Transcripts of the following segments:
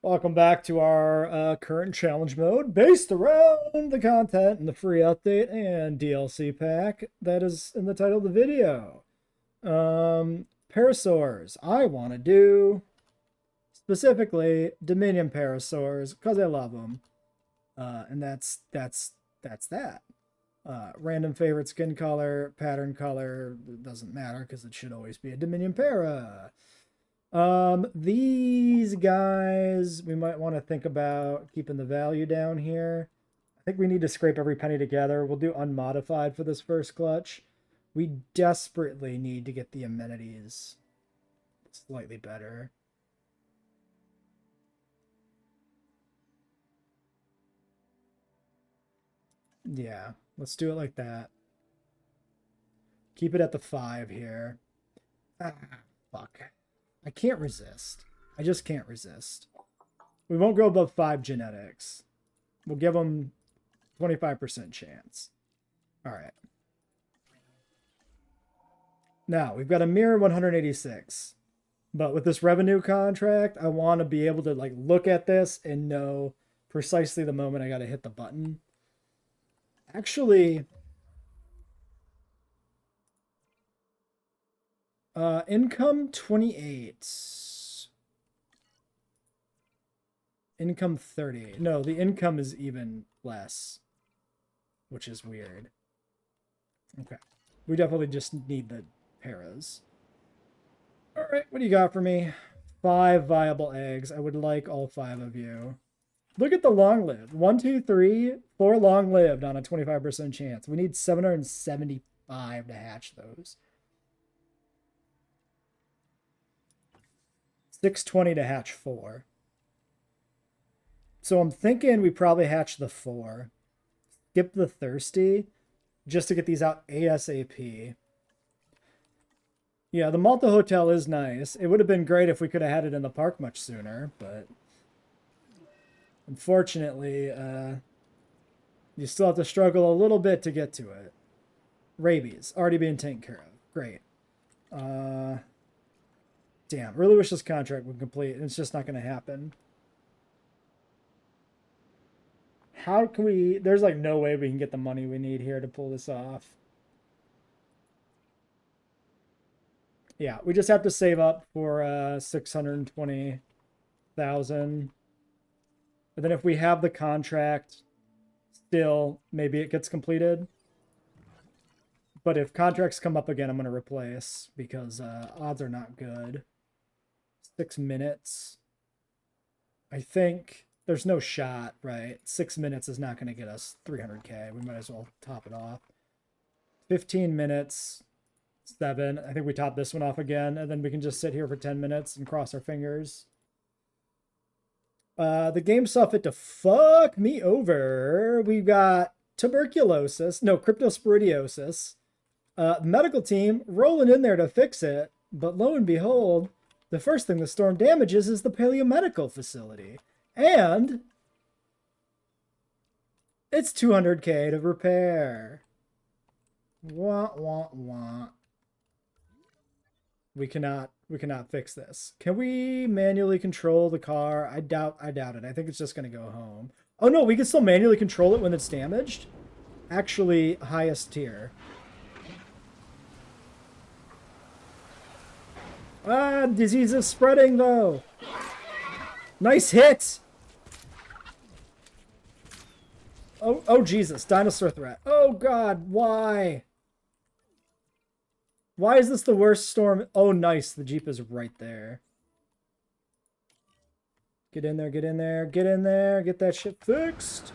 Welcome back to our current challenge mode based around the content and the free update and DLC pack that is in the title of the video. Parasaurs. I want to do specifically Dominion Parasaurs because I love them. And that's that. Random favorite skin color, pattern color, doesn't matter because it should always be a Dominion Para. These guys, we might want to think about keeping the value down here. I think we need to scrape every penny together. We'll do unmodified for this first clutch. We desperately need to get the amenities slightly better. Yeah, let's do it like that. Keep it at the 5 here. Ah, fuck. I can't resist. I just can't resist. We won't go above 5 genetics. We'll give them 25% chance. All right. Now, we've got a mirror 186. But with this revenue contract, I want to be able to like look at this and know precisely the moment I got to hit the button. Actually, income 28. Income 30. No, the income is even less, which is weird. Okay. We definitely just need the paras. All right, what do you got for me? 5 viable eggs. I would like all 5 of you. Look at the long-lived. 1, 2, 3, 4 long-lived on a 25% chance. We need 775 to hatch those. 620 to hatch 4. So I'm thinking we probably hatch the 4. Skip the thirsty just to get these out ASAP. Yeah, the Malta Hotel is nice. It would have been great if we could have had it in the park much sooner, but unfortunately, you still have to struggle a little bit to get to it. Rabies, already being taken care of. Great. Damn, really wish this contract would complete. It's just not going to happen. How can we... There's like no way we can get the money we need here to pull this off. Yeah, we just have to save up for 620,000. And then if we have the contract still, maybe it gets completed. But if contracts come up again, I'm going to replace because odds are not good. 6 minutes. I think there's no shot, right? 6 minutes is not going to get us 300k. We might as well top it off. 15 minutes. 7. I think we top this one off again, and then we can just sit here for 10 minutes and cross our fingers. The game saw fit to fuck me over. We've got tuberculosis. No, cryptosporidiosis. Medical team rolling in there to fix it. But lo and behold, the first thing the storm damages is the paleomedical facility. And it's 200k to repair. Wah, wah, wah. We cannot fix this. Can we manually control the car? I doubt it. I think it's just going to go home. Oh no, we can still manually control it when it's damaged. Actually, highest tier. Ah, disease is spreading though. Nice hit. Oh Jesus, dinosaur threat. Oh God, why? Why is this the worst storm? Oh, nice. The Jeep is right there. Get in there, get in there, get in there. Get that shit fixed.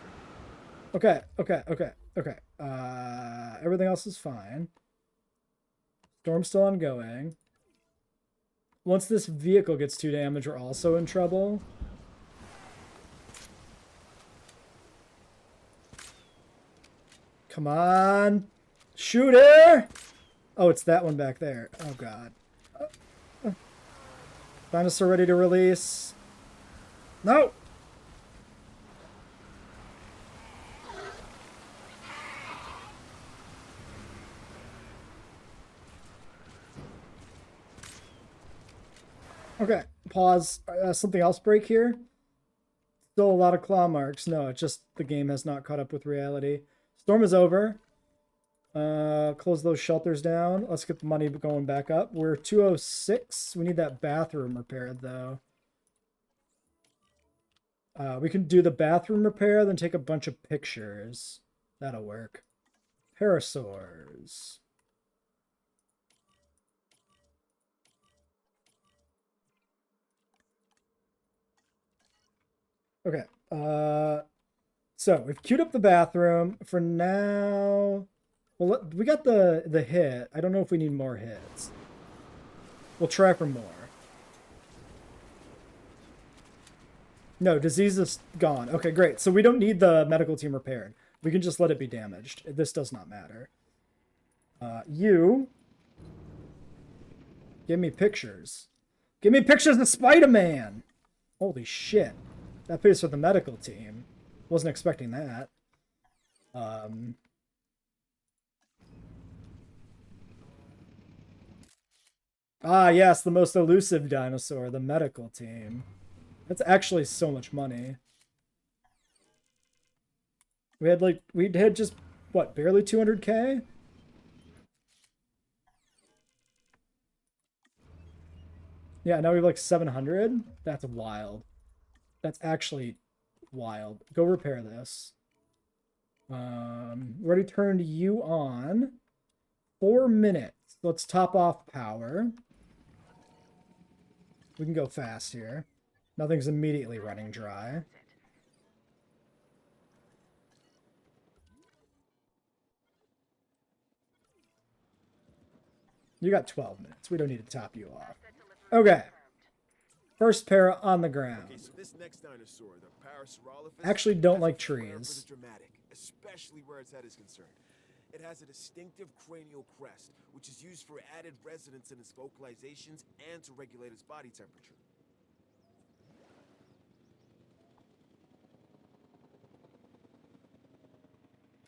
Okay. Everything else is fine. Storm's still ongoing. Once this vehicle gets too damaged, we're also in trouble. Come on. Shooter! Oh, it's that one back there. Oh, God. Dinosaur ready to release. No! Okay, pause. Something else break here. Still a lot of claw marks. No, it's just the game has not caught up with reality. Storm is over. Close those shelters down. Let's get the money going back up. We're 206. We need that bathroom repaired, though. We can do the bathroom repair, then take a bunch of pictures. That'll work. Parasaurs. Okay. So we've queued up the bathroom for now. Well, we got the hit. I don't know if we need more hits. We'll try for more. No, disease is gone. Okay, great. So we don't need the medical team repaired. We can just let it be damaged. This does not matter. You give me pictures. Give me pictures of Spider-Man. Holy shit. That pays for the medical team. Wasn't expecting that. Ah, yes, the most elusive dinosaur, the medical team. That's actually so much money. We had just, what, barely 200K? Yeah, now we have like 700. That's wild. That's actually wild. Go repair this. We already turned you on. 4 minutes. Let's top off power. We can go fast here. Nothing's immediately running dry. You got 12 minutes. We don't need to top you off. Okay. First para on the ground. Okay, so this next dinosaur, the Parasaurolophus, Actually don't like has a flair trees. for the dramatic, especially where its head is concerned. It has a distinctive cranial crest, which is used for added resonance in its vocalizations and to regulate its body temperature.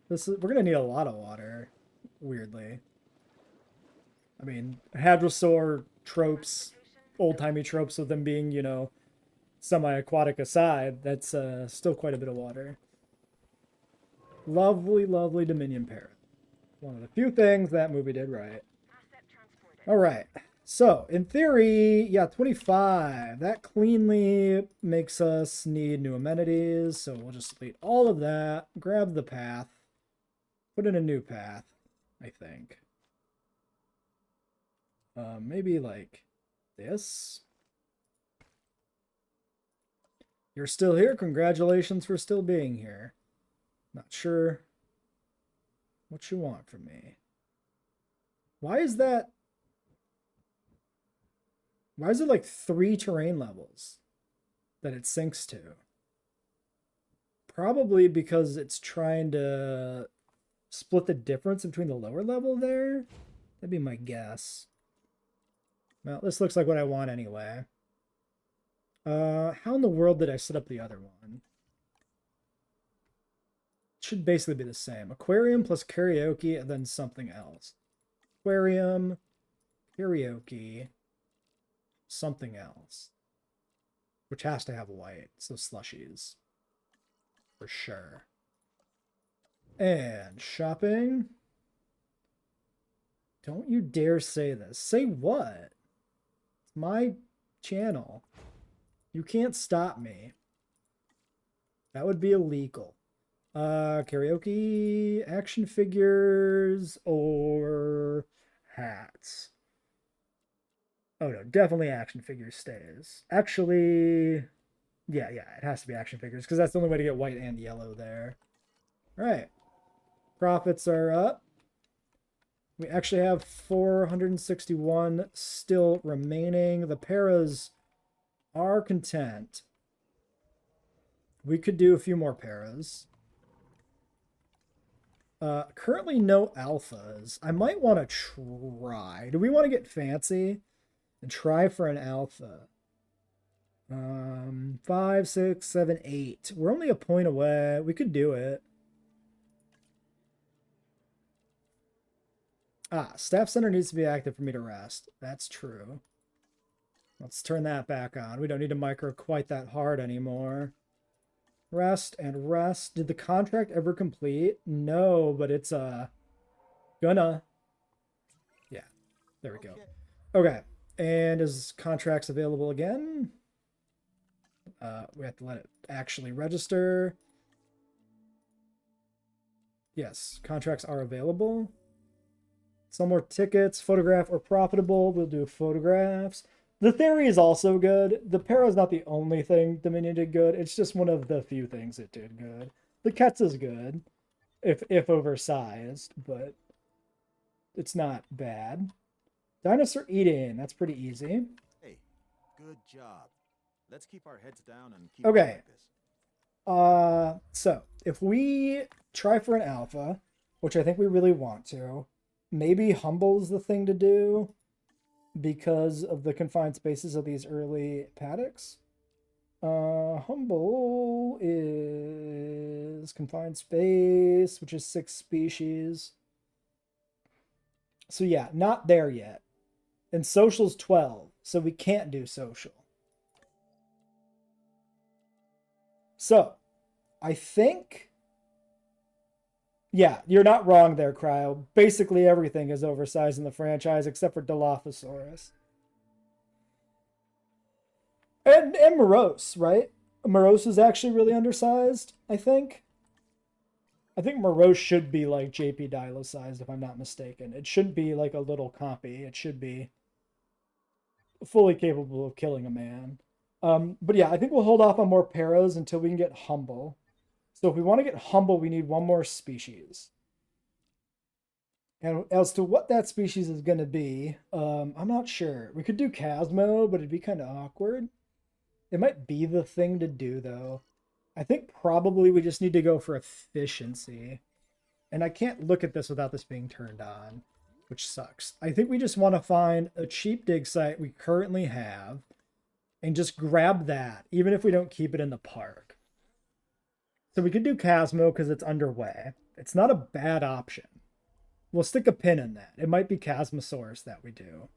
We're gonna need a lot of water, weirdly. I mean, hadrosaur tropes, old-timey tropes of them being, you know, semi-aquatic aside, that's still quite a bit of water. Lovely, lovely Dominion parrot. One of the few things that movie did right. All right. So, in theory, yeah, 25. That cleanly makes us need new amenities. So we'll just delete all of that. Grab the path. Put in a new path, I think. Maybe like this. You're still here. Congratulations for still being here. Not sure what you want from me. Why is that? Why is it like 3 terrain levels that it syncs to? Probably because it's trying to split the difference between the lower level there. That'd be my guess. Well, this looks like what I want anyway. How in the world did I set up the other one? It should basically be the same. Aquarium plus karaoke and then something else. Aquarium, karaoke, something else. Which has to have white, so slushies. For sure. And shopping. Don't you dare say this. Say what? It's my channel. You can't stop me. That would be illegal. Karaoke, action figures, or hats. Oh no, definitely action figures stays. Actually, yeah, it has to be action figures because that's the only way to get white and yellow there. All right. Profits are up. We actually have 461 still remaining. The paras are content. We could do a few more paras. Currently no alphas. I might want to try. Do we want to get fancy and try for an alpha? 5, 6, 7, 8. We're only a point away. We could do it. Staff center needs to be active for me to rest. That's true. Let's turn that back on. We don't need to micro quite that hard anymore. Rest and rest. Did the contract ever complete? No, but it's gonna. Yeah, there we go. Okay, and is contracts available again? We have to let it actually register. Yes, contracts are available. Some more tickets, photograph or profitable. We'll do photographs. The theory is also good. The para is not the only thing Dominion did good. It's just one of the few things it did good. The Ketz is good, if oversized, but it's not bad. Dinosaur eating, that's pretty easy. Hey, good job. Let's keep our heads down and keep Okay. like this. So if we try for an alpha, which I think we really want to, maybe Humble's the thing to do because of the confined spaces of these early paddocks. Humble is confined space, which is 6 species. So yeah, not there yet. And social's 12, so we can't do social. So, I think... Yeah, you're not wrong there, Cryo. Basically everything is oversized in the franchise except for Dilophosaurus. And Morose, right? Morose is actually really undersized, I think. I think Morose should be like JP Dilo sized, if I'm not mistaken. It shouldn't be like a little copy. It should be fully capable of killing a man. But yeah, I think we'll hold off on more paras until we can get Humble. So if we want to get Humble, we need one more species. And as to what that species is going to be, I'm not sure. We could do Chasmo, but it'd be kind of awkward. It might be the thing to do, though. I think probably we just need to go for efficiency. And I can't look at this without this being turned on, which sucks. I think we just want to find a cheap dig site we currently have and just grab that, even if we don't keep it in the park. So we could do Chasmo because it's underway. It's not a bad option. We'll stick a pin in that. It might be Chasmosaurus that we do.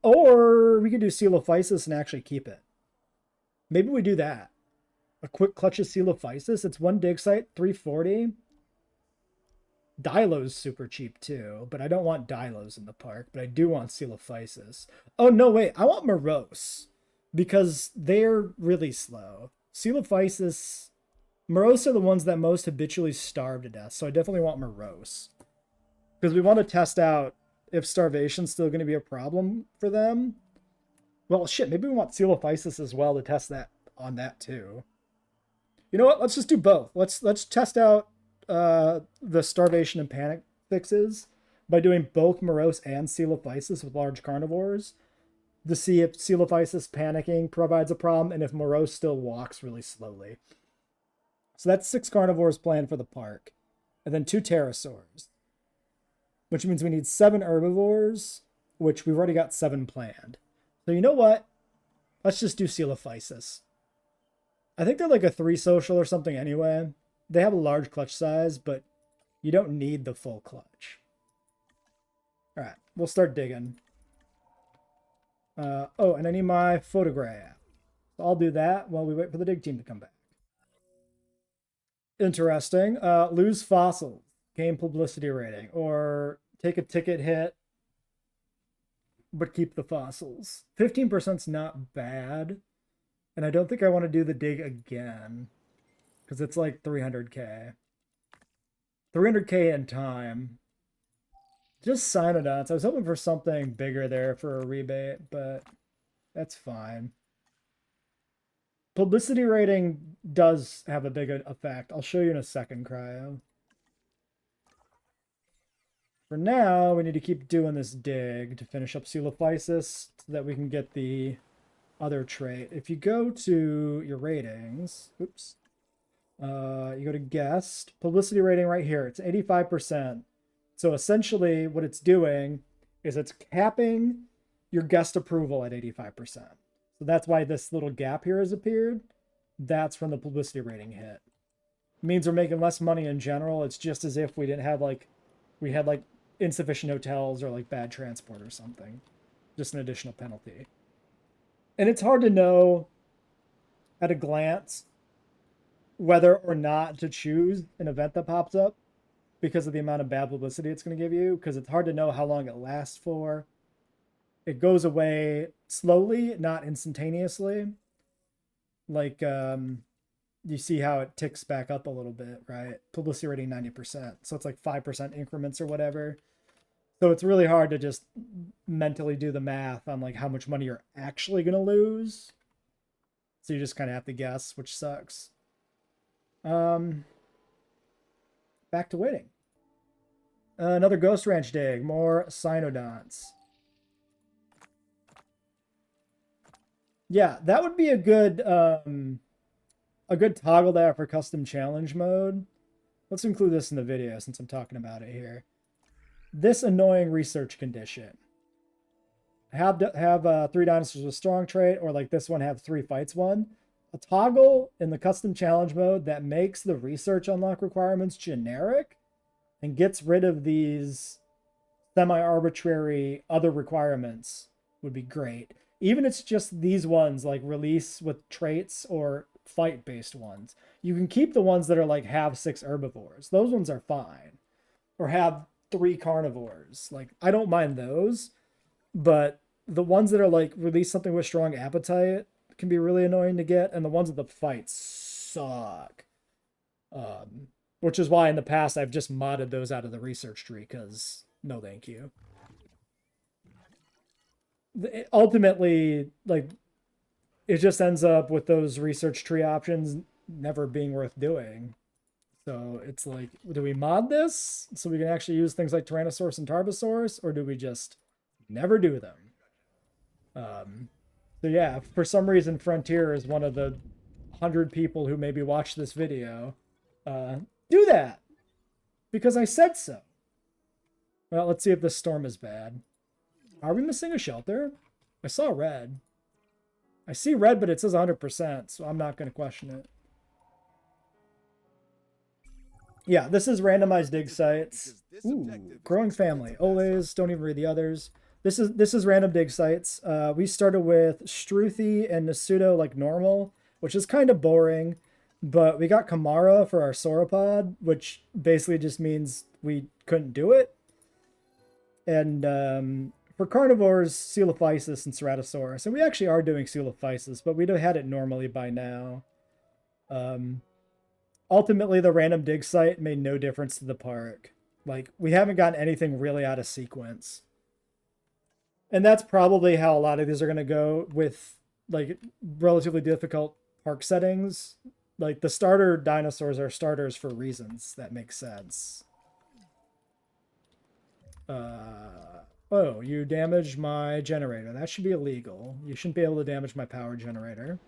Or we could do Coelophysis and actually keep it. Maybe we do that. A quick clutch of Coelophysis. It's one dig site, 340. Dilo's super cheap too, but I don't want Dilos in the park, but I do want Coelophysis. Oh, no, wait. I want Morose because they're really slow. Coelophysis... Morose are the ones that most habitually starve to death, so I definitely want Morose. Because we want to test out if starvation's still going to be a problem for them. Well, shit, maybe we want Coelophysis as well to test that on that too. You know what? Let's just do both. Let's test out the starvation and panic fixes by doing both Morose and Coelophysis with large carnivores to see if Coelophysis panicking provides a problem and if Morose still walks really slowly. So that's 6 carnivores planned for the park. And then 2 pterosaurs. Which means we need 7 herbivores, which we've already got 7 planned. So you know what? Let's just do Coelophysis. I think they're like a 3 social or something anyway. They have a large clutch size, but you don't need the full clutch. Alright, we'll start digging. Oh, and I need my photograph. So I'll do that while we wait for the dig team to come back. Interesting. Lose fossils. Gain publicity rating. Or take a ticket hit, but keep the fossils. 15%'s not bad. And I don't think I want to do the dig again. Because it's like 300k. 300k in time. Just Cynodonts. I was hoping for something bigger there for a rebate, but that's fine. Publicity rating does have a big effect. I'll show you in a second, Cryo. For now, we need to keep doing this dig to finish up Coelophysis so that we can get the other trait. If you go to your ratings, oops, you go to guest, publicity rating right here, it's 85%. So essentially what it's doing is it's capping your guest approval at 85%. So that's why this little gap here has appeared. That's from the publicity rating hit. It means we're making less money in general. It's just as if we didn't have we had insufficient hotels or like bad transport or something. Just an additional penalty. And it's hard to know at a glance whether or not to choose an event that pops up because of the amount of bad publicity it's going to give you, because it's hard to know how long it lasts for. It goes away slowly, not instantaneously. Like, you see how it ticks back up a little bit, right? Publicity rating 90%. So it's like 5% increments or whatever. So it's really hard to just mentally do the math on like how much money you're actually going to lose. So you just kind of have to guess, which sucks. Back to waiting. Another Ghost Ranch dig. More Cynodonts. Yeah, that would be a good toggle there for custom challenge mode. Let's include this in the video since I'm talking about it here. This annoying research condition. Have 3 dinosaurs with strong trait, or like this one, have 3 fights won. A toggle in the custom challenge mode that makes the research unlock requirements generic and gets rid of these semi-arbitrary other requirements would be great. Even if it's just these ones, like release with traits or fight-based ones. You can keep the ones that are like have 6 herbivores. Those ones are fine. Or have 3 carnivores. Like, I don't mind those. But the ones that are like release something with strong appetite can be really annoying to get. And the ones with the fights suck. Which is why in the past I've just modded those out of the research tree, because no thank you. Ultimately, like, it just ends up with those research tree options never being worth doing. So it's like, do we mod this so we can actually use things like Tyrannosaurus and Tarbosaurus, or do we just never do them? So yeah, for some reason Frontier is one of the 100 people who maybe watch this video. Do that, because I said so. Well, let's see if this storm is bad. Are we missing a shelter? I saw red. I see red, but it says 100%, so I'm not going to question it. Yeah, this is randomized dig sites. Ooh, growing family. Always, don't even read the others. This is random dig sites. We started with Struthy and Nasudo like normal, which is kind of boring, but we got Kamara for our sauropod, which basically just means we couldn't do it. And for carnivores, Coelophysis and Ceratosaurus. And we actually are doing Coelophysis, but we'd have had it normally by now. Ultimately, the random dig site made no difference to the park. Like, we haven't gotten anything really out of sequence. And that's probably how a lot of these are going to go with, like, relatively difficult park settings. Like, the starter dinosaurs are starters for reasons that make sense. Oh, you damaged my generator. That should be illegal. You shouldn't be able to damage my power generator.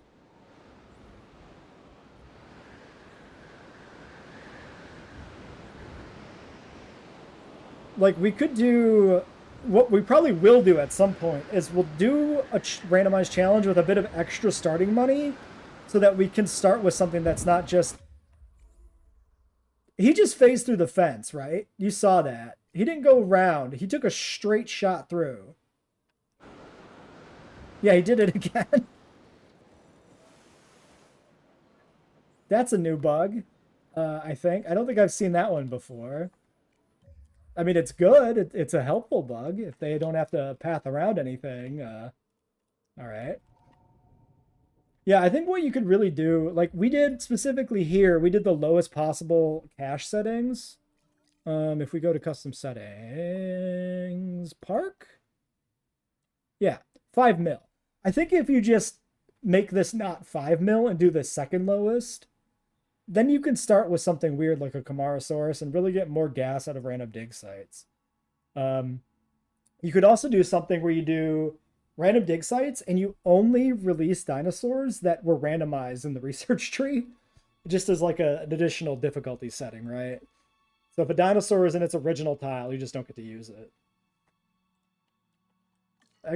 Like, we could do... What we probably will do at some point is we'll do a randomized challenge with a bit of extra starting money so that we can start with something that's not just... He just phased through the fence, right? You saw that. He didn't go round. He took a straight shot through. Yeah, he did it again. That's a new bug, I think. I don't think I've seen that one before. I mean, it's good. It's a helpful bug if they don't have to path around anything. All right. Yeah, I think what you could really do, like we did specifically here, we did the lowest possible cache settings. If we go to custom settings, park. Yeah, 5 mil. I think if you just make this not 5 mil and do the second lowest, then you can start with something weird like a Camarasaurus and really get more gas out of random dig sites. You could also do something where you do random dig sites and you only release dinosaurs that were randomized in the research tree, just as like an additional difficulty setting, right? So if a dinosaur is in its original tile, you just don't get to use it.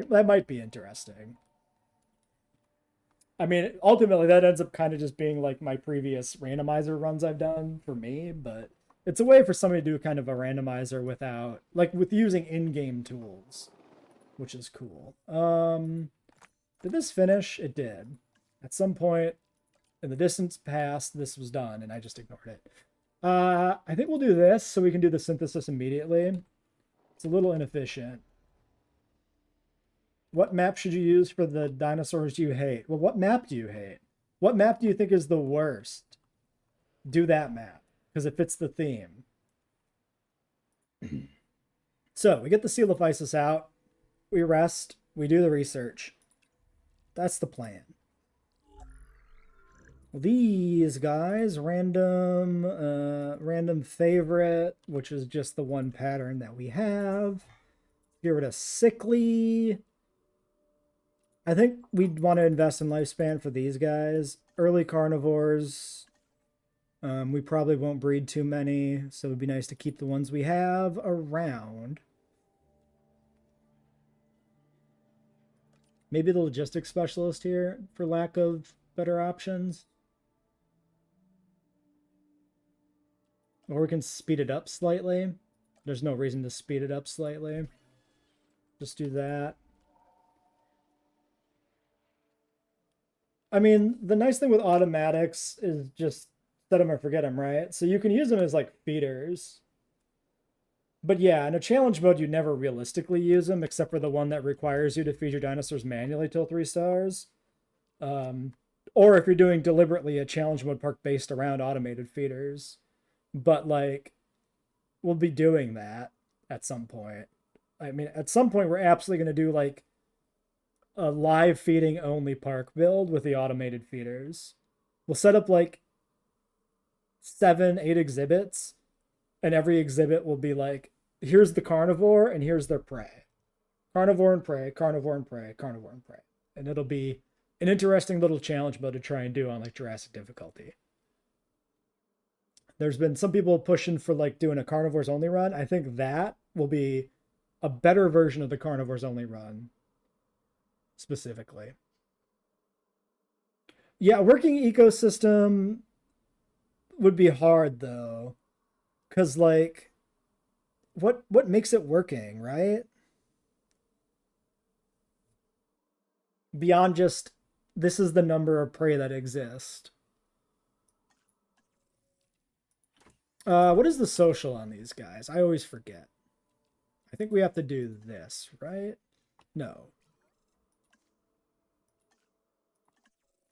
That might be interesting. I mean, ultimately, that ends up kind of just being like my previous randomizer runs I've done for me, but it's a way for somebody to do kind of a randomizer without, like, with using in-game tools, which is cool. Did this finish? It did. At some point In the distance past, this was done, and I just ignored it. I think we'll do this so we can do the synthesis immediately. It's a little inefficient. What map should you use for the dinosaurs you hate? Well, what map do you hate? What map do you think is the worst? Do that map, because it fits the theme. So, we get the Seal of Isis out. We rest. We do the research. That's the plan. These guys, random favorite, which is just the one pattern that we have. Get rid of sickly. I think we'd want to invest in lifespan for these guys. Early carnivores. We probably won't breed too many, so it'd be nice to keep the ones we have around. Maybe the logistics specialist here for lack of better options. Or we can speed it up slightly. There's no reason to speed it up slightly. Just do that. I mean, the nice thing with automatics is just set them or forget them, right? So you can use them as like feeders. But yeah, in a challenge mode, you never realistically use them, except for the one that requires you to feed your dinosaurs manually till 3 stars. Or if you're doing deliberately a challenge mode park based around automated feeders. But like, we'll be doing that at some point. I mean, at some point, we're absolutely going to do like a live feeding only park build with the automated feeders. We'll set up like 7, 8 exhibits, and every exhibit will be like, here's the carnivore and here's their prey. Carnivore and prey, carnivore and prey, carnivore and prey. And it'll be an interesting little challenge mode to try and do on like Jurassic difficulty. There's been some people pushing for like doing a carnivores only run. I think that will be a better version of the carnivores only run specifically. Yeah, working ecosystem would be hard though. Cause like what makes it working, right? Beyond just this is the number of prey that exist. What is the social on these guys? I always forget. I think we have to do this, right? No.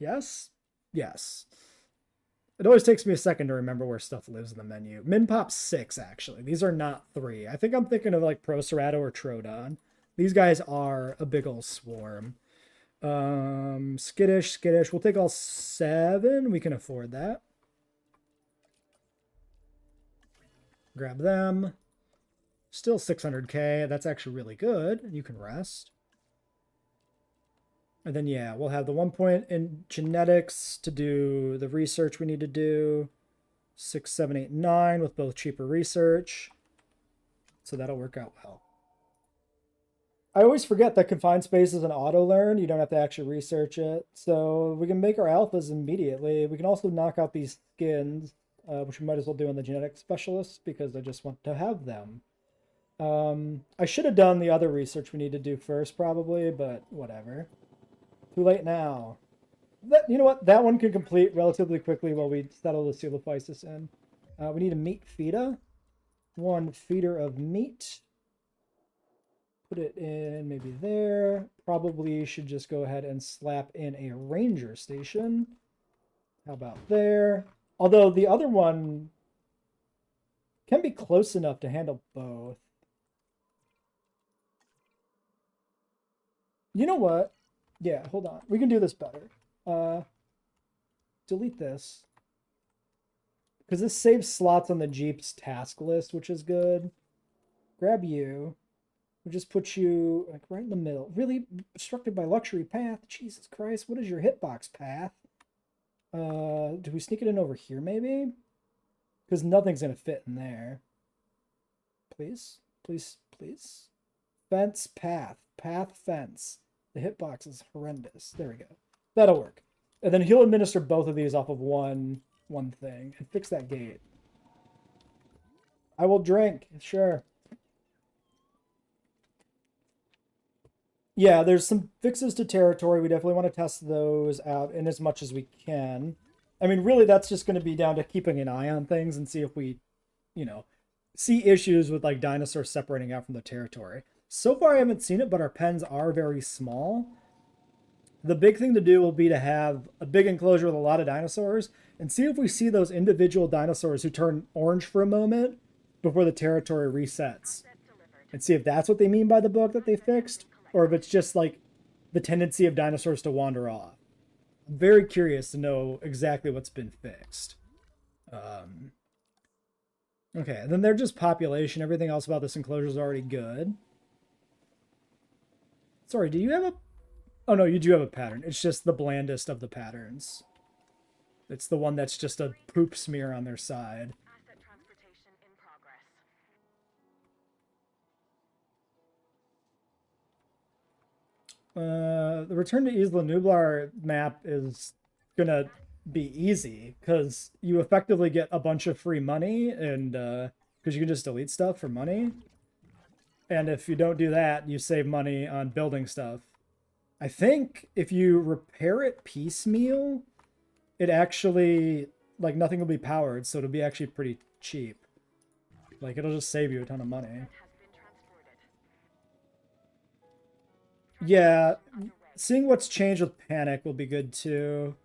Yes? Yes. It always takes me a second to remember where stuff lives in the menu. Min pop 6, actually. These are not 3. I think I'm thinking of like Procerato or Troodon. These guys are a big old swarm. Skittish. We'll take all 7. We can afford that. Grab them. Still 600k. That's actually really good. You can rest. And then, yeah, we'll have the 1 point in genetics to do the research we need to do. 6, 7, 8, 9 with both cheaper research. So that'll work out well. I always forget that confined space is an auto learn. You don't have to actually research it. So we can make our alphas immediately. We can also knock out these skins, which we might as well do on the genetic specialists because I just want to have them. I should have done the other research we need to do first probably, but whatever. Too late now. You know what? That one can complete relatively quickly while we settle the Seal of Isis in. We need a meat feeder. 1 feeder of meat. Put it in maybe there. Probably should just go ahead and slap in a ranger station. How about there? Although the other one can be close enough to handle both. You know what? Yeah, hold on. We can do this better. Delete this. Because this saves slots on the Jeep's task list, which is good. Grab you. We'll just put you like right in the middle. Really obstructed by luxury path. Jesus Christ, what is your hitbox path? Do we sneak it in over here maybe? Because nothing's going to fit in there. Please. Fence, path. Path, fence. The hitbox is horrendous. There we go. That'll work. And then he'll administer both of these off of one thing and fix that gate. I will drink. Sure. Yeah, there's some fixes to territory. We definitely want to test those out in as much as we can. I mean, really, that's just going to be down to keeping an eye on things and see if we, you know, see issues with like dinosaurs separating out from the territory. So far, I haven't seen it, but our pens are very small. The big thing to do will be to have a big enclosure with a lot of dinosaurs and see if we see those individual dinosaurs who turn orange for a moment before the territory resets. And see if that's what they mean by the bug that they fixed, or if it's just like the tendency of dinosaurs to wander off. I'm very curious to know exactly what's been fixed. Okay, and then they're just population. Everything else about this enclosure is already good. Sorry, do you have a... Oh, no, you do have a pattern. It's just the blandest of the patterns. It's the one that's just a poop smear on their side. Asset transportation in progress. The return to Isla Nublar map is gonna be easy because you effectively get a bunch of free money, and because you can just delete stuff for money. And if you don't do that, you save money on building stuff. I think if you repair it piecemeal, it actually, like, nothing will be powered, so it'll be actually pretty cheap. Like, it'll just save you a ton of money. Has been transported. Yeah, seeing what's changed with Panic will be good too.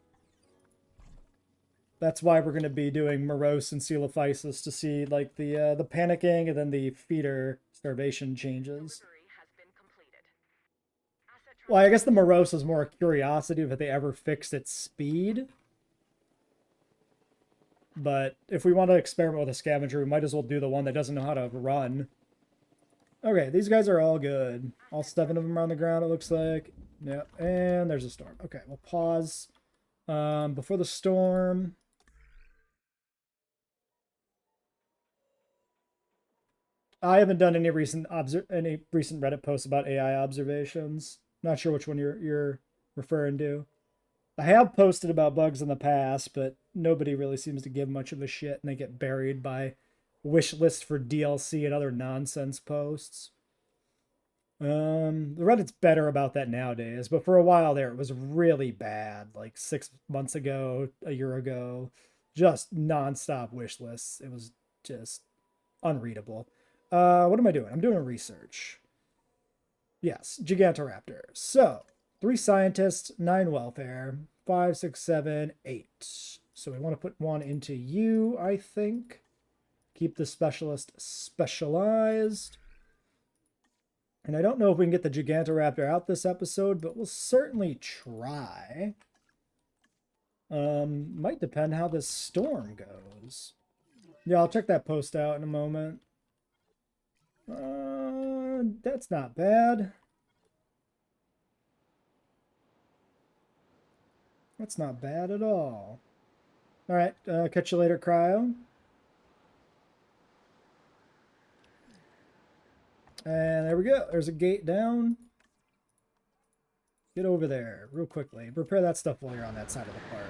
That's why we're going to be doing Morose and Coelophysis to see like the panicking and then the feeder starvation changes. Delivery has been completed. Asset Well, I guess the Morose is more a curiosity if they ever fixed its speed. But if we want to experiment with a scavenger, we might as well do the one that doesn't know how to run. Okay, these guys are all good. All 7 of them are on the ground, it looks like. Yep, and there's a storm. Okay, we'll pause. Before the storm... I haven't done any recent Reddit posts about AI observations. Not sure which one you're referring to. I have posted about bugs in the past, but nobody really seems to give much of a shit, and they get buried by wish list for DLC and other nonsense posts. The Reddit's better about that nowadays, but for a while there it was really bad, like 6 months ago, a year ago, just non-stop wish lists. It was just unreadable. What am I doing? I'm doing research. Yes, Gigantoraptor. So, 3 scientists, 9 welfare, 5, 6, 7, 8. So we want to put 1 into you, I think. Keep the specialist specialized. And I don't know if we can get the Gigantoraptor out this episode, but we'll certainly try. Might depend how this storm goes. Yeah, I'll check that post out in a moment. That's not bad. That's not bad at all. All right, catch you later, Cryo. And there we go. There's a gate down. Get over there real quickly. Repair that stuff while you're on that side of the park.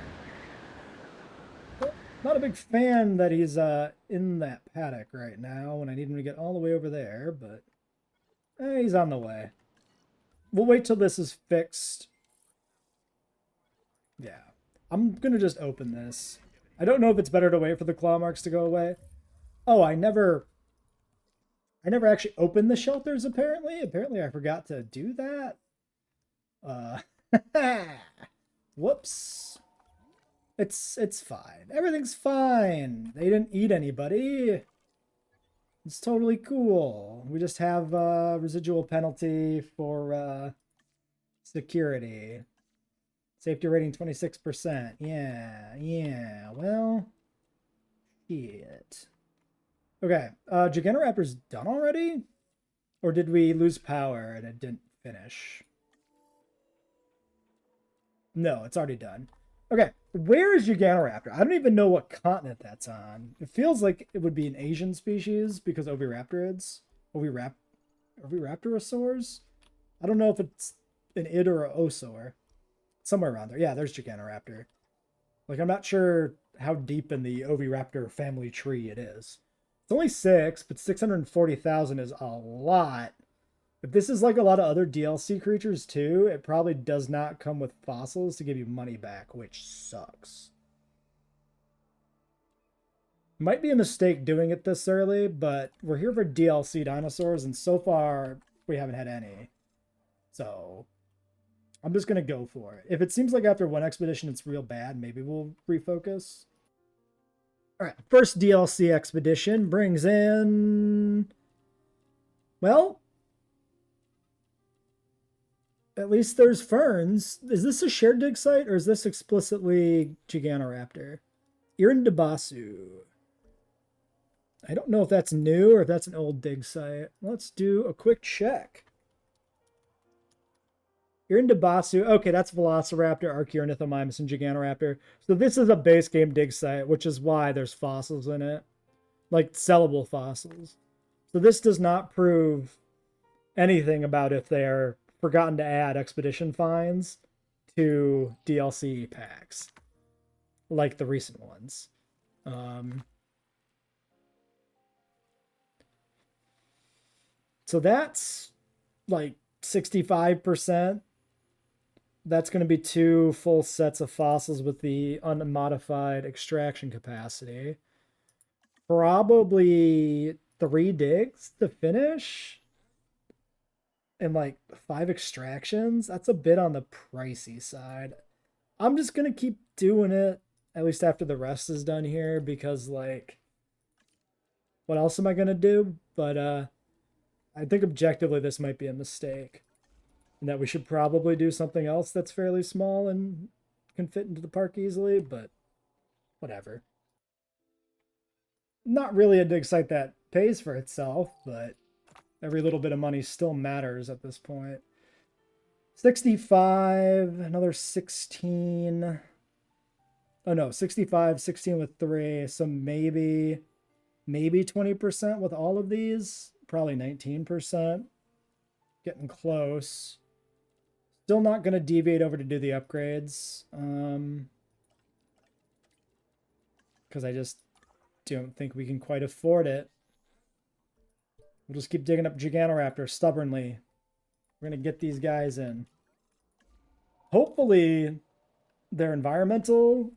Well, not a big fan that he's in that paddock right now when I need him to get all the way over there, but he's on the way. We'll wait till this is fixed. Yeah. I'm going to just open this. I don't know if it's better to wait for the claw marks to go away. Oh, I never actually opened the shelters, apparently. Apparently I forgot to do that. Whoops. It's fine. Everything's fine. They didn't eat anybody. It's totally cool. We just have residual penalty for security. Safety rating 26%. Yeah. Well, shit. Okay, Gigantoraptor's done already? Or did we lose power and it didn't finish? No, it's already done. Okay, where is Gigantoraptor? I don't even know what continent that's on. It feels like it would be an Asian species because Oviraptorids. Oviraptorosaurs? I don't know if it's an id or an osaur. Somewhere around there. Yeah, there's Gigantoraptor. Like, I'm not sure how deep in the Oviraptor family tree it is. It's only 6, but 640,000 is a lot. If this is like a lot of other DLC creatures too, it probably does not come with fossils to give you money back, which sucks. Might be a mistake doing it this early, but we're here for DLC dinosaurs, and so far we haven't had any. So I'm just gonna go for it. If it seems like after one expedition it's real bad, maybe we'll refocus. All right, first DLC expedition brings in, well, at least there's ferns. Is this a shared dig site or is this explicitly Giganoraptor? Irindabasu. I don't know if that's new or if that's an old dig site. Let's do a quick check. Irindabasu. Okay, that's Velociraptor, Archaeornithomimus, and Giganoraptor. So this is a base game dig site, which is why there's fossils in it. Like sellable fossils. So this does not prove anything about if they're forgotten to add expedition finds to DLC packs. Like the recent ones. So that's like 65%. That's going to be 2 full sets of fossils with the unmodified extraction capacity. Probably 3 digs to finish. And like 5 extractions. That's a bit on the pricey side. I'm just going to keep doing it, at least after the rest is done here, because like, what else am I going to do? But I think objectively this might be a mistake. And that we should probably do something else that's fairly small and can fit into the park easily, but whatever. Not really a dig site that pays for itself, but every little bit of money still matters at this point. 65, another 16. Oh no, 65, 16 with 3, so maybe 20% with all of these. Probably 19%. Getting close. Still not going to deviate over to do the upgrades. Because I just don't think we can quite afford it. We'll just keep digging up Giganoraptor stubbornly. We're going to get these guys in. Hopefully, their environmental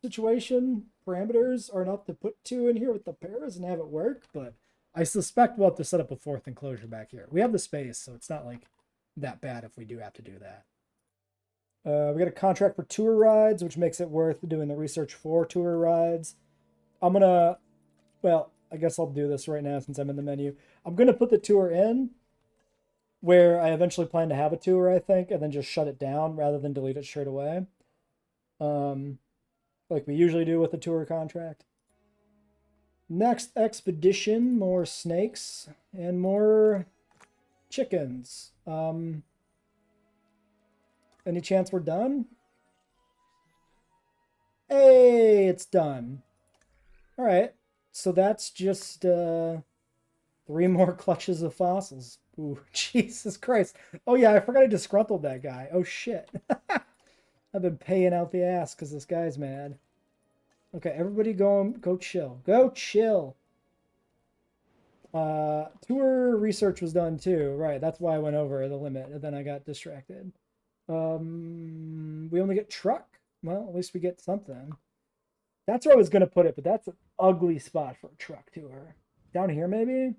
situation parameters are enough to put 2 in here with the pairs and have it work, but I suspect we'll have to set up a 4th enclosure back here. We have the space, so it's not like that bad if we do have to do that. We got a contract for tour rides, which makes it worth doing the research for tour rides. I'm gonna, well, I guess I'll do this right now since I'm in the menu. I'm gonna put the tour in where I eventually plan to have a tour, I think, and then just shut it down rather than delete it straight away. Like we usually do with a tour contract. Next expedition, more snakes and more chickens. Any chance we're done? Hey, it's done. All right, so that's just 3 more clutches of fossils. Ooh, Jesus Christ. Oh yeah, I forgot I disgruntled that guy. Oh shit. I've been paying out the ass because this guy's mad. Okay, everybody go chill. Go chill. Tour research was done too. Right, that's why I went over the limit and then I got distracted. We only get truck. Well, at least we get something. That's where I was going to put it, but that's an ugly spot for a truck tour. Down here, maybe?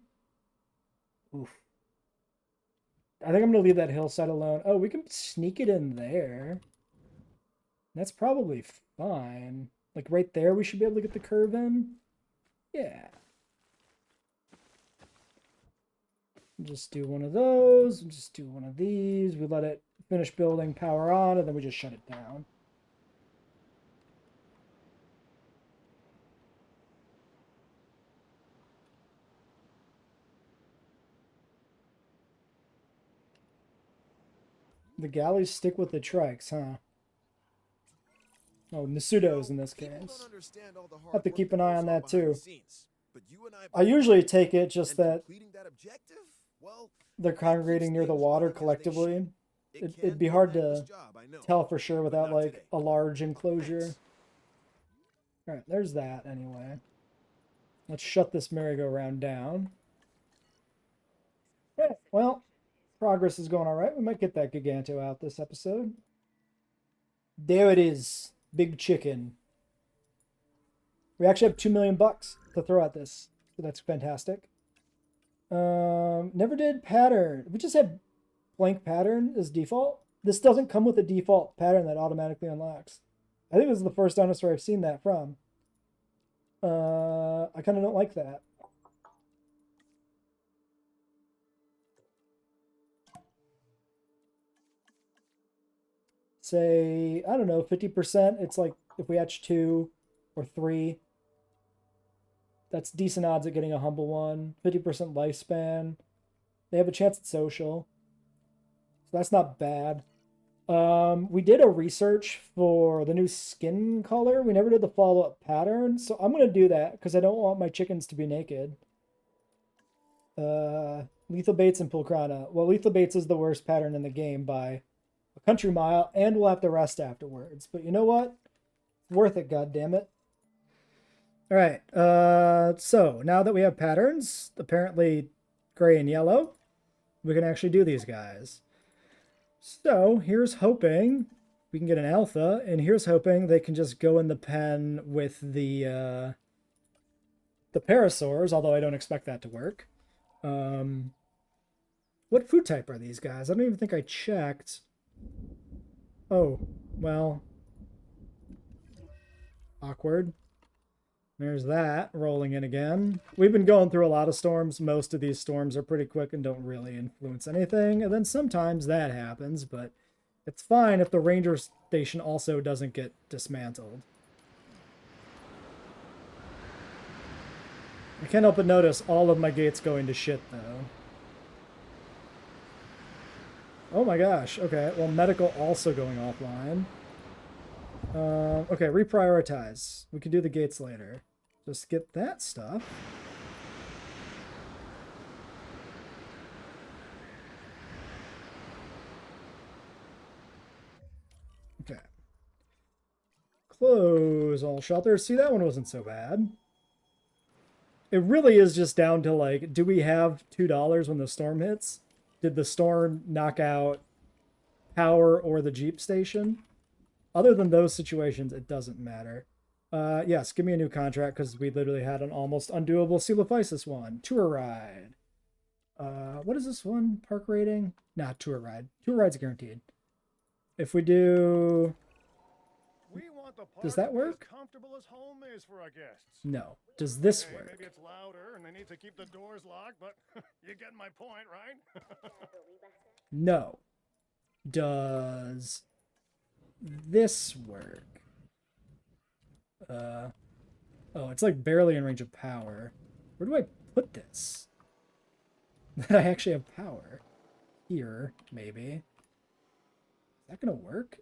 Oof. I think I'm going to leave that hillside alone. Oh, we can sneak it in there. That's probably fine. Like right there, we should be able to get the curve in. Yeah. Just do one of those. Just do one of these. We let it finish building, power on, and then we just shut it down. The galleys stick with the trikes, huh? Oh, Nasudos in this case. I have to keep an eye on that too. I usually take it just that they're congregating near the water collectively. It'd be hard to tell for sure without like a large enclosure. Alright, there's that anyway. Let's shut this merry-go-round down. Yeah, well, progress is going alright. We might get that Giganto out this episode. There it is. Big chicken. We actually have $2 million to throw at this. So that's fantastic. Never did pattern. We just have blank pattern as default. This doesn't come with a default pattern that automatically unlocks. I think this is the first dinosaur I've seen that from. I kind of don't like that. Say, I don't know, 50%. It's like if we hatch 2 or 3. That's decent odds at getting a humble one. 50% lifespan. They have a chance at social. So that's not bad. We did a research for the new skin color. We never did the follow-up pattern. So I'm going to do that because I don't want my chickens to be naked. Lethal Baits and Pulcrana. Well, Lethal Baits is the worst pattern in the game by a country mile, and we'll have to rest afterwards. But you know what? It's worth it, goddammit. All right, so now that we have patterns, apparently gray and yellow, we can actually do these guys. So here's hoping we can get an alpha, and here's hoping they can just go in the pen with the parasaurs, although I don't expect that to work. What food type are these guys? I don't even think I checked. Oh, well, awkward. There's that rolling in again. We've been going through a lot of storms. Most of these storms are pretty quick and don't really influence anything. And then sometimes that happens, but it's fine if the ranger station also doesn't get dismantled. I can't help but notice all of my gates going to shit, though. Oh my gosh. Okay, well, medical also going offline. Okay, reprioritize. We can do the gates later. Just get that stuff. Okay. Close all shelters. See, that one wasn't so bad. It really is just down to, like, do we have $2 when the storm hits? Did the storm knock out power or the Jeep station? Other than those situations, it doesn't matter. Yes, give me a new contract because we literally had an almost undoable Coelophysis one. Tour ride. What is this one? Park rating? Nah, tour ride. Tour ride's guaranteed. If we do... Does that work? As comfortable as home is for our guests. No. Does this Okay, work? maybe it's louder and they need to keep the doors locked, but you get my point, right? No. Does this work? Oh, it's like barely in range of power. Where do I put this? That I actually have power. Here, maybe. Is that gonna work?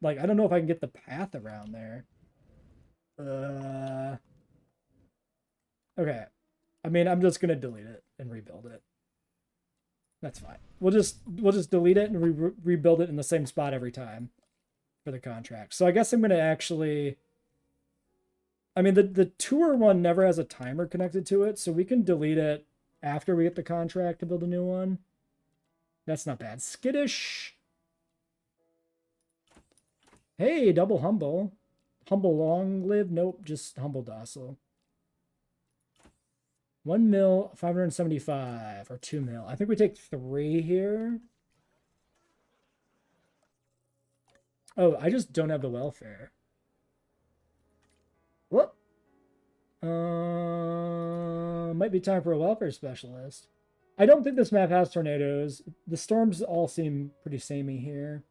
Like, I don't know if I can get the path around there. Okay. I mean, I'm just gonna delete it and rebuild it. That's fine. We'll just delete it and rebuild it in the same spot every time for the contract. So I guess I'm gonna actually... I mean, the tour one never has a timer connected to it, so we can delete it after we get the contract to build a new one. That's not bad. Skittish. Hey, double humble. Humble long live? Nope, just humble docile. 1 mil, 575, or 2 mil. I think we take 3 here. Oh, I just don't have the welfare. Whoop. Might be time for a welfare specialist. I don't think this map has tornadoes. The storms all seem pretty samey here.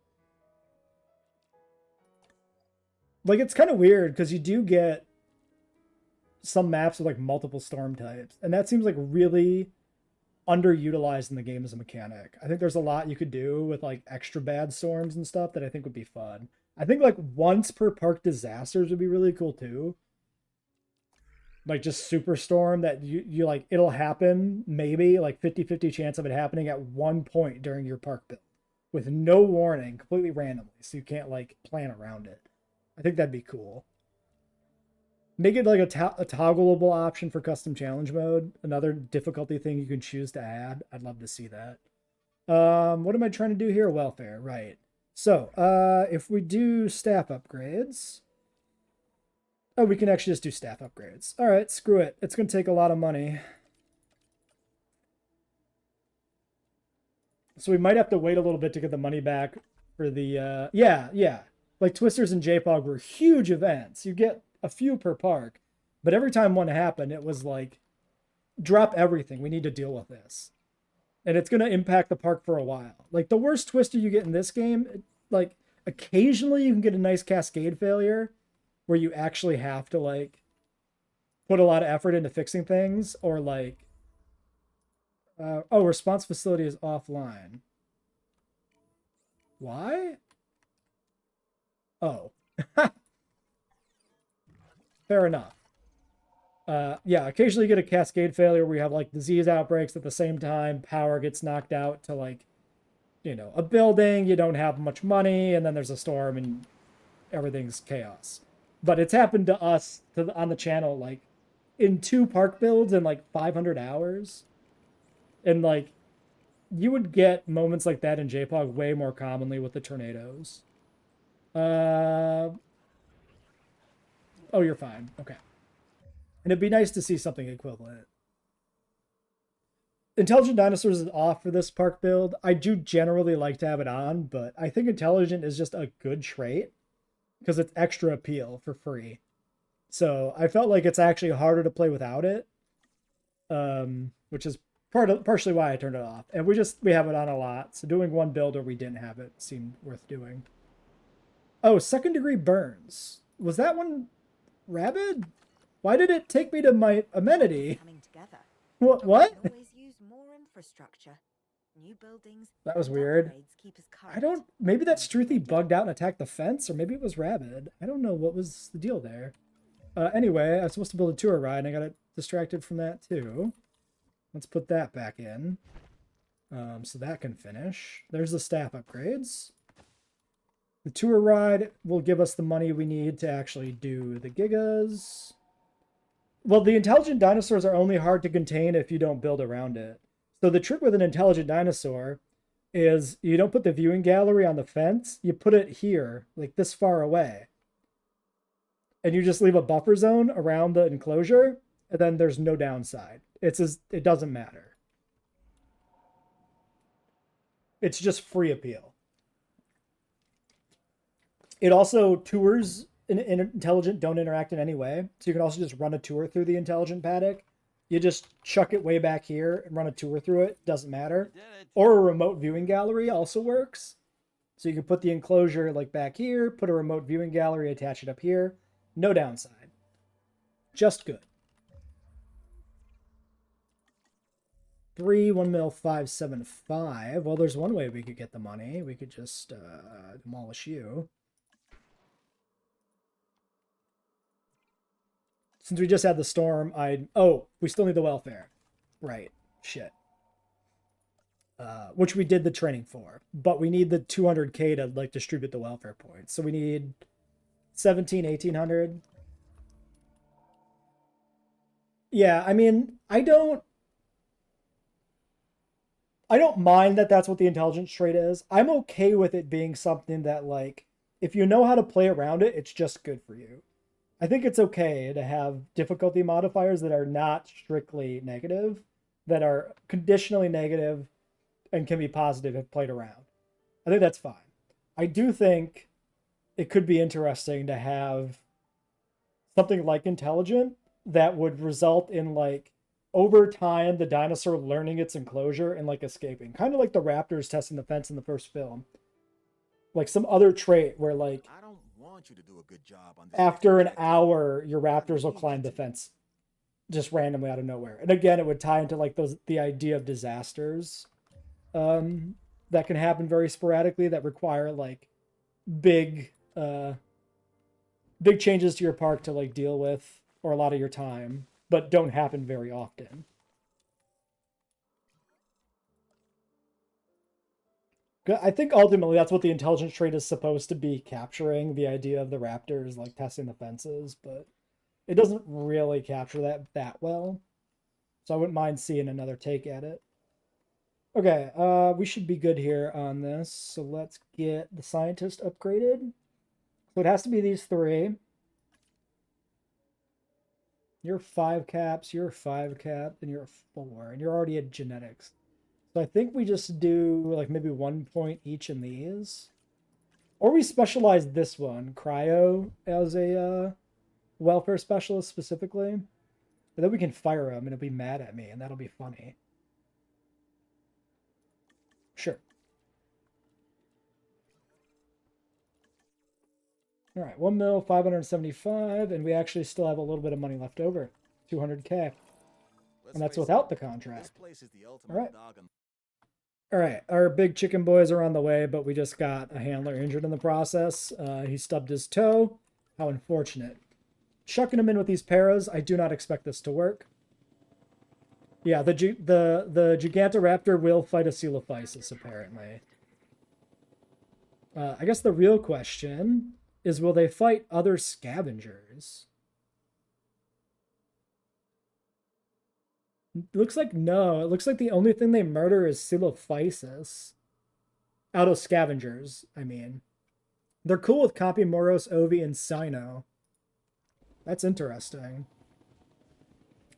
Like, it's kind of weird because you do get some maps with like multiple storm types, and that seems like really underutilized in the game as a mechanic. I think there's a lot you could do with like extra bad storms and stuff that I think would be fun. I think like once per park disasters would be really cool too. Like just superstorm that you like, it'll happen maybe like 50-50 chance of it happening at one point during your park build with no warning, completely randomly, so you can't like plan around it. I think that'd be cool. Make it like a toggleable option for custom challenge mode. Another difficulty thing you can choose to add. I'd love to see that. What am I trying to do here? Welfare, right. So, if we do staff upgrades, Oh, we can actually just do staff upgrades. All right, screw it. It's going to take a lot of money. So we might have to wait a little bit to get the money back for the, yeah. Like Twisters and JPOG were huge events. You get a few per park. But every time one happened, it was like, drop everything. We need to deal with this. And it's going to impact the park for a while. Like the worst Twister you get in this game, like occasionally you can get a nice cascade failure where you actually have to like put a lot of effort into fixing things, or like, oh, response facility is offline. Why? Oh. Fair enough. Yeah, occasionally you get a cascade failure where you have like disease outbreaks at the same time, power gets knocked out to like, you know, a building, you don't have much money, and then there's a storm and everything's chaos. But it's happened to us on the channel like in 2 park builds in like 500 hours. And like you would get moments like that in JPOG way more commonly with the tornadoes. Oh, you're fine. Okay. And it'd be nice to see something equivalent. Intelligent Dinosaurs is off for this park build. I do generally like to have it on, but I think Intelligent is just a good trait because it's extra appeal for free. So I felt like it's actually harder to play without it, which is partially why I turned it off. And we have it on a lot, so doing one build where we didn't have it seemed worth doing. Oh, second degree burns. Was that one rabid? Why did it take me to my amenity? Coming together. What? We can always use more infrastructure. New buildings. That was and weird. upgrades keep us I don't, maybe that Struthy bugged out and attacked the fence, or maybe it was rabid. I don't know what was the deal there. Anyway, I was supposed to build a tour ride, and I got distracted from that too. Let's put that back in. So that can finish. There's the staff upgrades. The tour ride will give us the money we need to actually do the gigas. Well, the intelligent dinosaurs are only hard to contain if you don't build around it. So the trick with an intelligent dinosaur is you don't put the viewing gallery on the fence. You put it here, like this far away. And you just leave a buffer zone around the enclosure, and then there's no downside. It doesn't matter. It's just free appeal. It also tours in intelligent don't interact in any way. So you can also just run a tour through the intelligent paddock. You just chuck it way back here and run a tour through it. Doesn't matter. Or a remote viewing gallery also works. So you can put the enclosure like back here, put a remote viewing gallery, attach it up here. No downside. Just good. 1,575. Well, there's one way we could get the money. We could just demolish you. Since we just had the storm, oh, we still need the welfare. Right. Shit. Which we did the training for. But we need the 200k to like distribute the welfare points. So we need 1,800. Yeah, I mean, I don't mind that that's what the intelligence trait is. I'm okay with it being something that, like, if you know how to play around it, it's just good for you. I think it's okay to have difficulty modifiers that are not strictly negative, that are conditionally negative and can be positive if played around. I think that's fine. I do think it could be interesting to have something like intelligent that would result in, like, over time, the dinosaur learning its enclosure and like escaping. Kind of like the raptors testing the fence in the first film. Like some other trait where, like, I don't want you to do a good job on this. After an hour, your raptors will climb the fence just randomly out of nowhere. And again, it would tie into like the idea of disasters that can happen very sporadically that require like big changes to your park to like deal with, or a lot of your time, but don't happen very often. I think ultimately that's what the intelligence trait is supposed to be capturing, the idea of the raptors like testing the fences, but it doesn't really capture that well. So I wouldn't mind seeing another take at it. Okay, we should be good here on this. So let's get the scientist upgraded. So it has to be these 3. You're 5 caps, you're 5 cap, and you're a 4, and you're already at genetics. So I think we just do like maybe 1 point each in these. Or we specialize this one, cryo, as a welfare specialist specifically. And then we can fire him and he'll be mad at me, and that'll be funny. Sure. All right, 1 mil, 575, and we actually still have a little bit of money left over, 200K, and that's without the contract. This place is the All ultimate right. noggin. All right, our big chicken boys are on the way, but we just got a handler injured in the process. He stubbed his toe. How unfortunate. Chucking him in with these paras. I do not expect this to work. Yeah, the Gigantoraptor will fight a Coelophysis, apparently. I guess the real question is, will they fight other scavengers? It looks like no. It looks like the only thing they murder is Coelophysis. Out of scavengers, I mean. They're cool with Copymoros, Ovi, and Cyno. That's interesting.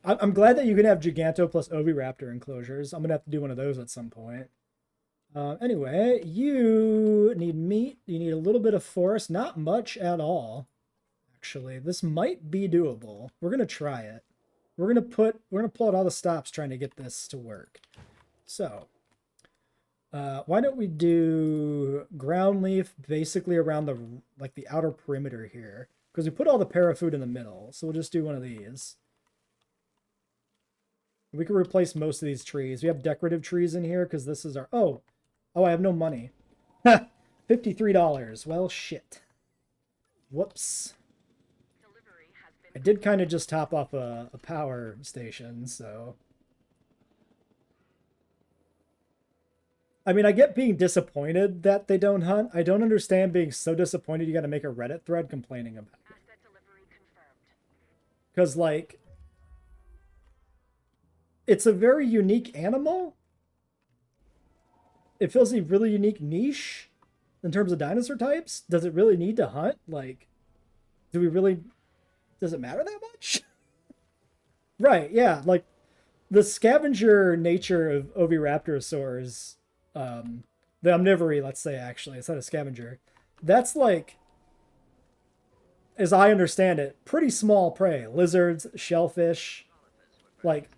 I'm glad that you can have Giganto plus Oviraptor enclosures. I'm going to have to do one of those at some point. Anyway, you need meat. You need a little bit of forest. Not much at all, actually. This might be doable. We're going to try it. We're going to pull out all the stops trying to get this to work. So, why don't we do ground leaf basically around the outer perimeter here? Because we put all the parafood in the middle. So we'll just do one of these. We can replace most of these trees. We have decorative trees in here because this is our... Oh, I have no money. $53. Well, shit. Whoops. I did kind of just top off a power station, so... I mean, I get being disappointed that they don't hunt. I don't understand being so disappointed you got to make a Reddit thread complaining about it. Because, like... It's a very unique animal. It fills a really unique niche in terms of dinosaur types. Does it really need to hunt? Like, do we really... Does it matter that much? Right, yeah. Like, the scavenger nature of Oviraptorosaurs, the omnivory, let's say, actually, instead of scavenger, that's like, as I understand it, pretty small prey. Lizards, shellfish, like...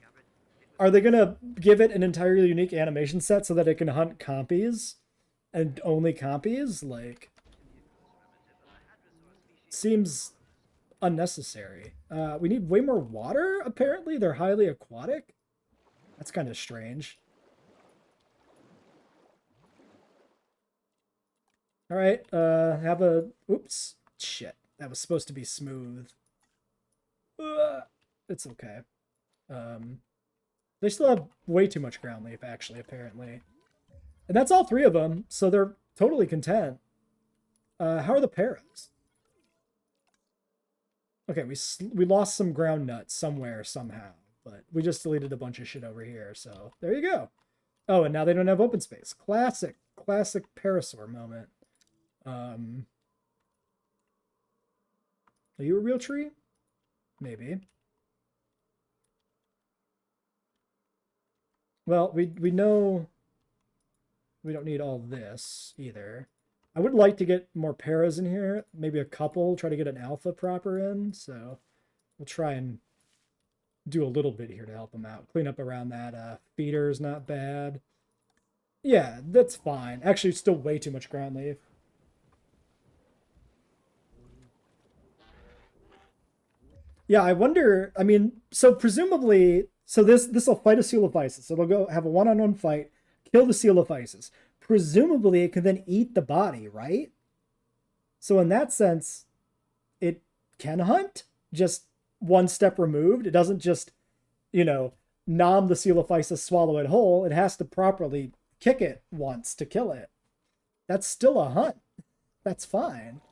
Are they going to give it an entirely unique animation set so that it can hunt compies? And only compies? Like, seems unnecessary. We need way more water, apparently. They're highly aquatic. That's kind of strange. All right, have a... Oops. Shit. That was supposed to be smooth. It's okay. They still have way too much ground leaf, actually, apparently. And that's all 3 of them, so they're totally content. How are the paras? Okay, we lost some ground nuts somewhere, somehow. But we just deleted a bunch of shit over here, so there you go. Oh, and now they don't have open space. Classic parasaur moment. Are you a real tree? Maybe. Well, we know we don't need all this either. I would like to get more paras in here. Maybe a couple. Try to get an alpha proper in. So we'll try and do a little bit here to help them out. Clean up around that. Feeder's not bad. Yeah, that's fine. Actually, it's still way too much ground leaf. Yeah, I wonder... I mean, so presumably... So this will fight a Coelophysis. It'll go have a one-on-one fight, kill the Coelophysis. Presumably, it can then eat the body, right? So in that sense, it can hunt, just one step removed. It doesn't just, nom the Coelophysis, swallow it whole. It has to properly kick it once to kill it. That's still a hunt. That's fine.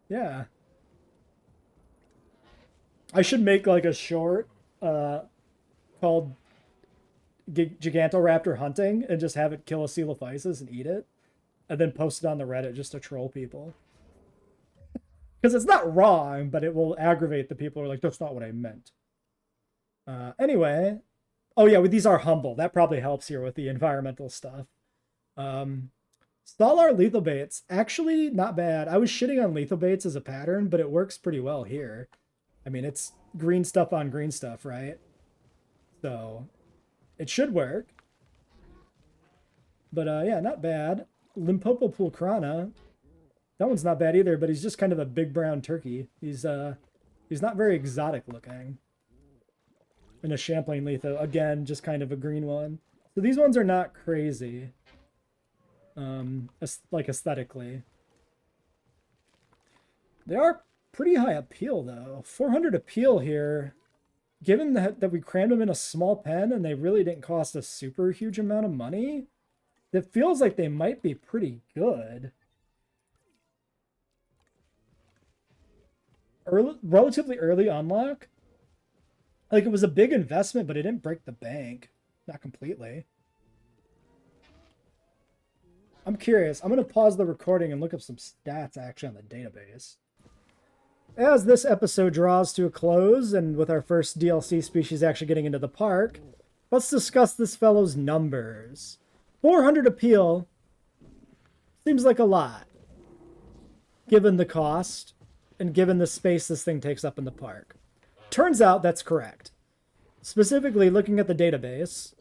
Yeah. I should make like a short... called Gigantoraptor Hunting and just have it kill a Coelophysis and eat it, and then post it on the Reddit just to troll people. Because it's not wrong, but it will aggravate the people who are like, that's not what I meant. Anyway. Oh, yeah, these are humble. That probably helps here with the environmental stuff. Solar lethal baits. Actually, not bad. I was shitting on lethal baits as a pattern, but it works pretty well here. I mean, it's green stuff on green stuff, right? So, it should work. But, yeah, not bad. Limpopo pulcrana. That one's not bad either, but he's just kind of a big brown turkey. He's not very exotic looking. And a Champlain Letho, again, just kind of a green one. So these ones are not crazy. Like aesthetically. They are pretty high appeal though. 400 appeal here. Given that we crammed them in a small pen and they really didn't cost a super huge amount of money, it feels like they might be pretty good. Relatively early unlock. Like, it was a big investment, but it didn't break the bank. Not completely. I'm curious. I'm going to pause the recording and look up some stats, actually, on the database. As this episode draws to a close, and with our first DLC species actually getting into the park, let's discuss this fellow's numbers. 400 appeal seems like a lot, given the cost, and given the space this thing takes up in the park. Turns out that's correct. Specifically, looking at the database,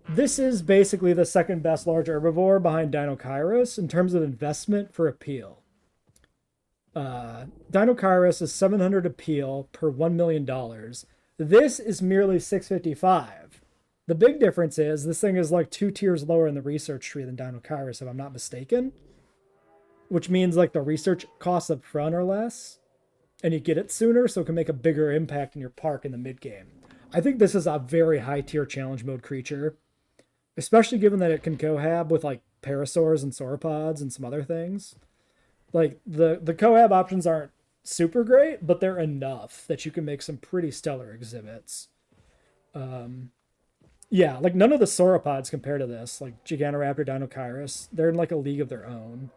this is basically the second best large herbivore behind Dinokairos in terms of investment for appeal. Dinokairos is 700 appeal per $1 million. This is merely 655. The big difference is this thing is like 2 tiers lower in the research tree than Dinokairos, if I'm not mistaken. Which means like the research costs up front are less. And you get it sooner, so it can make a bigger impact in your park in the mid-game. I think this is a very high-tier challenge mode creature, especially given that it can cohab with, like, parasaurs and sauropods and some other things. Like, the cohab options aren't super great, but they're enough that you can make some pretty stellar exhibits. Yeah, like, none of the sauropods compare to this, like Giganoraptor, Dinokairos. They're in, like, a league of their own.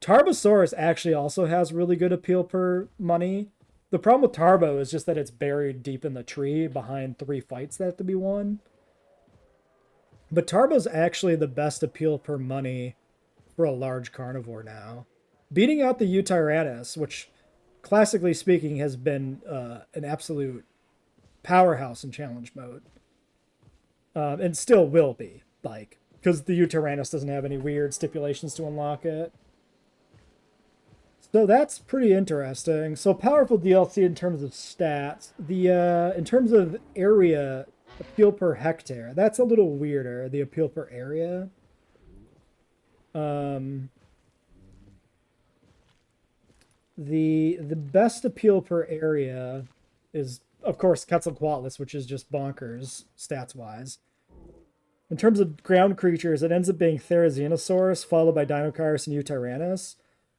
Tarbosaurus actually also has really good appeal per money. The problem with Tarbo is just that it's buried deep in the tree behind 3 fights that have to be won. But Tarbo's actually the best appeal per money for a large carnivore now. Beating out the Eutyrannus, which classically speaking has been an absolute powerhouse in challenge mode. And still will be, like, because the Eutyrannus doesn't have any weird stipulations to unlock it. So that's pretty interesting. So powerful DLC in terms of stats. In terms of area appeal per hectare, that's a little weirder. The appeal per area. The best appeal per area is, of course, Quetzalcoatlus, which is just bonkers stats wise. In terms of ground creatures, it ends up being Therizinosaurus, followed by Dinokairos and Eutyrannus.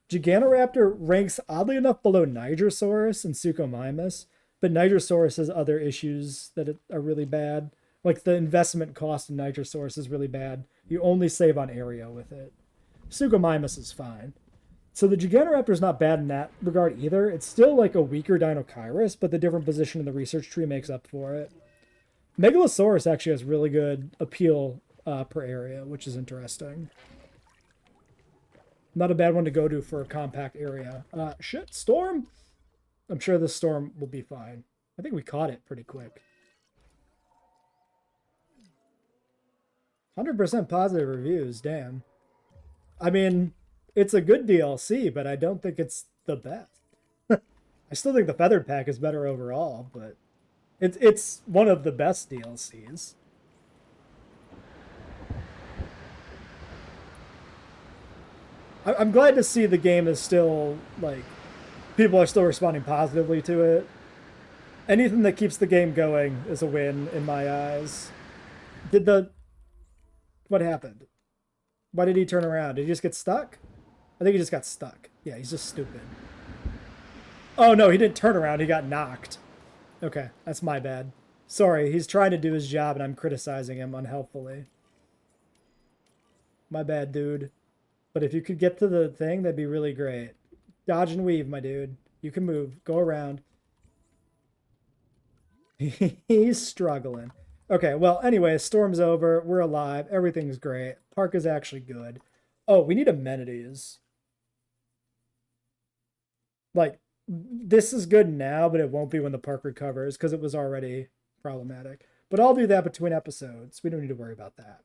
Giganoraptor ranks oddly enough below Nigersaurus and Suchomimus, but Nigersaurus has other issues that are really bad. Like the investment cost in Nigersaurus is really bad. You only save on area with it. Suchomimus is fine. So the Giganoraptor is not bad in that regard either. It's still like a weaker Dinokairos, but the different position in the research tree makes up for it. Megalosaurus actually has really good appeal per area, which is interesting. Not a bad one to go to for a compact area. Shit, storm? I'm sure this storm will be fine. I think we caught it pretty quick. 100% positive reviews, damn. I mean, it's a good DLC, but I don't think it's the best. I still think the Feathered Pack is better overall, but it's one of the best DLCs. I'm glad to see the game is still, like, people are still responding positively to it. Anything that keeps the game going is a win in my eyes. What happened? Why did he turn around? Did he just get stuck? I think he just got stuck. Yeah, he's just stupid. Oh no, he didn't turn around, he got knocked. Okay, that's my bad. Sorry, he's trying to do his job and I'm criticizing him unhelpfully. My bad, dude. But if you could get to the thing, that'd be really great. Dodge and weave, my dude. You can move. Go around. He's struggling. Okay, well, anyway, storm's over. We're alive. Everything's great. Park is actually good. Oh, we need amenities. Like, this is good now, but it won't be when the park recovers because it was already problematic. But I'll do that between episodes. We don't need to worry about that.